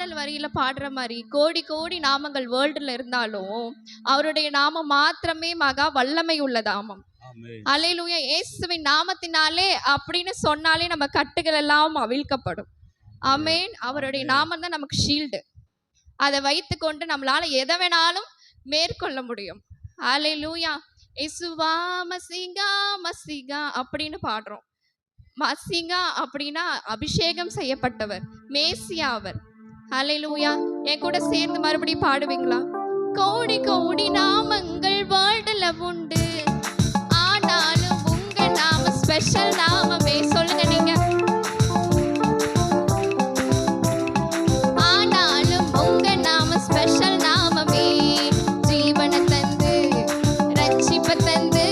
பாடல் வரியில பாடுற மாதிரி கோடி கோடி நாமங்கள் வேர்ல்டுல இருந்தாலும் அவருடைய நாமம் மாத்திரமே மகா வல்லமை உள்ளதாமம். அல்லேலூயா. இயேசுவின் நாமத்தினாலே அப்படின்னு சொன்னாலே நம்ம கட்டுகள் எல்லாம் அவிழ்க்கப்படும். ஆமென். அவருடைய நாமம் தான் நமக்கு ஷீல்டு. அதை வைத்து கொண்டு நம்மளால எதை வேணாலும் மேற்கொள்ள முடியும். அல்லேலூயா. இயேசுவா மசிகா மசிகா அப்படின்னு பாடுறோம். மசிகா அப்படின்னா அபிஷேகம் செய்யப்பட்டவர், மேசியா அவர். அல்லேலூயா. என் கூட சேர்ந்து மறுபடியும் பாடுவீங்களா? கோடி கோடி நாமங்கள் வேர்ல்டுல உண்டு, ஆனாலும் உங்க நாம ஸ்பெஷல் நாமமே. சொல்லுங்க நீங்க. ஆனாலும் உங்க நாம ஸ்பெஷல் நாமமே. ஜீவனை தந்து ரட்சிப்பை தந்து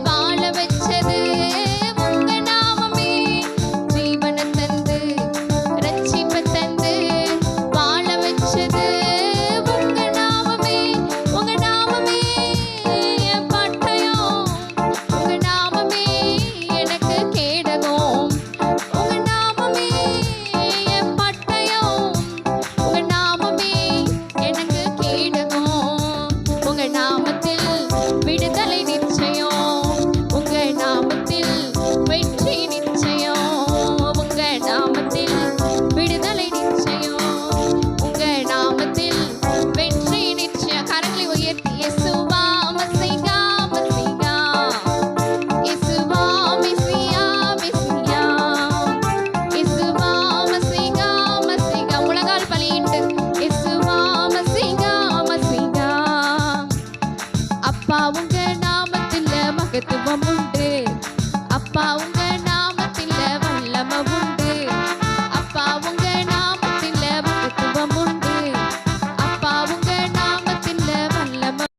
வாழ வச்சது உங்க நாமமே. ஜீவனை தந்து ரட்சிப்பை தந்து வாழ வச்சது உங்க நாமமே. உங்க நாமமே என் பட்டயம், உங்க நாமமே எனக்கு கேடகம். உங்க நாமமே என் பட்டயம், உங்க நாமமே எனக்கு கேடகம். உங்க நாமத்தில் விடுதலை நிச்சயம், உங்க நாமத்தில் வெற்றி நிச்சயம். உங்க நாமத்தில் விடுதலை நிச்சயம், உங்க நாமத்தில் வெற்றி நிச்சயம். கரங்களை உயர்த்தி இயேசுவா மசிகா மசிகா, இயேசுவா மெசியா மெசியா, இயேசுவா மசிகா மசிகா. முழங்கால் பலியிட்டு இயேசுவா மசிகா மசிகா. அப்பா உங்க நாமத்தில் மகத்துவம் உண்டு, அப்பா உங்க